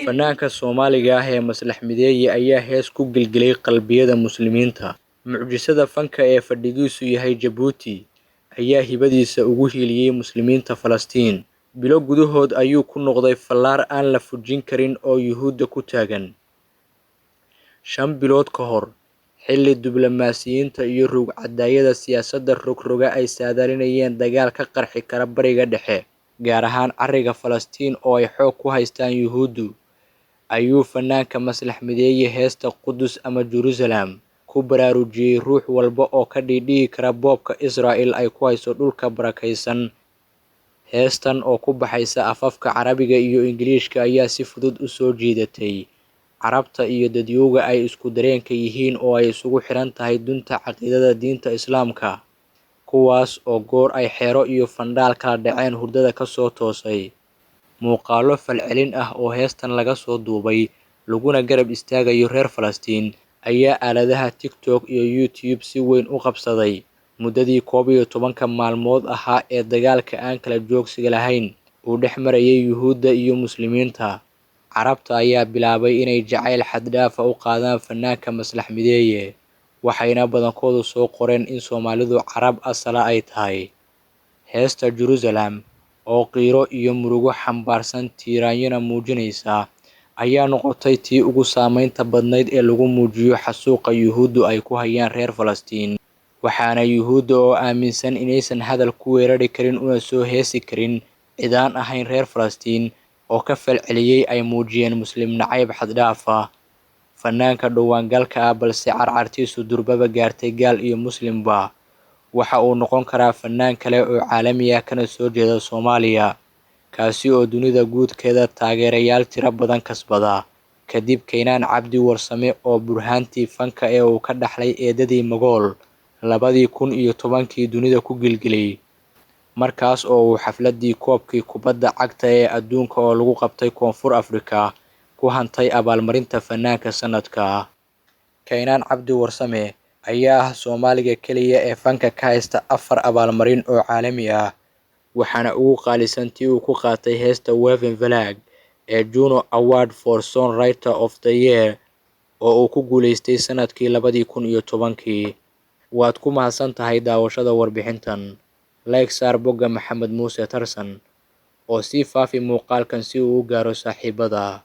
fanaanka Soomaaliga ah ee Maslax Mideeye ayaa hees ku gilgilay qalbiyada muslimiinta. Mucjisada fanka ee fadhigiisu yahay Djibouti ayaa hibadiisa ugu hiiliyay muslimiinta Falastiin. Bilo gudahood ayuu ku noqday fallaar aan la fujin karin oo Yuhuudda ku taagan. 5 bilood ka hor, xilli diblomaasiyiinta iyo rug-cadaayada siyaasadda rogroga ay saadalinayeen dagaal ka qarxi kara Bariga Dhexe, gaar ahaan cariga Falastiin oo ay xoog ku haystaan Yuhuuddu, ayuu fanaanka Maslax Mideeye heesta Qudus ama Jerusalem ku baraarujiyay ruux walba oo ka dhidhiyi kara boobka Israa'iil ay ku hayso dhulka barakaysan. Heestan oo ku baxaysa afafka Carabiga iyo Ingiriishka ayaa si fudud u soo jiidatay Carabta iyo dadyowga ay isku dareenka yihiin oo ay isugu xiran tahay dunta caqiidada diinta Islaamka, kuwaas oo goor ay xeero iyo fandhaal kala dhaceen hurdada ka soo toosay. Muuqaallo falcelin ah oo heestan laga soo duubay laguna garab istaagayo reer Falastiin ayaa aaladaha TikTok iyo YouTube si weyn u qabsaday muddadii 12 maalmood ahaa ee dagaalka aan kala joogsiga lahayn uu dhex marayay Yuhuudda iyo muslimiinta. Carabta ayaa bilaabay inay jacayl xad dhaaf ah u qaadaan fanaanka Maslax Mideeye, waxayna badankoodu soo qoreen in Soomaalidu Carab asala ay tahay. Heesta Jerusalem oo qiiro iyo murugo xambaarsan tiiraanyana muujinaysa ayaa noqotay tii ugu saameynta badnayd ee lagu muujiyo xasuuqa Yuhuuddu ay ku hayaan reer Falastiin, waxaana Yuhuudda oo aaminsan inaysan hadal ku weerari karin una soo heesi karin cid aan ahayn reer Falastiin oo ka falceliyay ay muujiyeen muslim nacayb xad dhaaf ah. Fanaanka dhawaangalka ah balse carcartiisu durbaba gaartay gaal iyo muslimba, waxa uu noqon karaa fanaan kale oo caalami ah kana soo jeeda Soomaaliya, kaasi oo dunida guudkeeda taageerayaal tiro badan kasbada kadib Keenan Cabdi Warsame oo burhaantii fanka ee uu ka dhaxlay eedadii Magool 2010kii dunida ku gilgilay, markaas oo uu xafladii koobkii kubadda cagta ee adduunka oo lagu qabtay Koonfur Afrika ku hantay abaalmarinta fanaanka sanadka. Keenan Cabdi Warsame ayaa ah Soomaaliga kaliya ee fanka ka haysta 4 abaalmarin oo caalami ah, waxaana ugu qaalisan tii uu ku qaatay heesta Woven Flag ee Juno Award for Songwriter of the Year oo uu ku guuleystay sanadkii 2010. Waad ku mahadsan tahay daawashada warbixintan. Like saar bogga Maxamed Muuse Tarsan oo sii faafi muuqaalkan si uu u gaaro saaxiibada.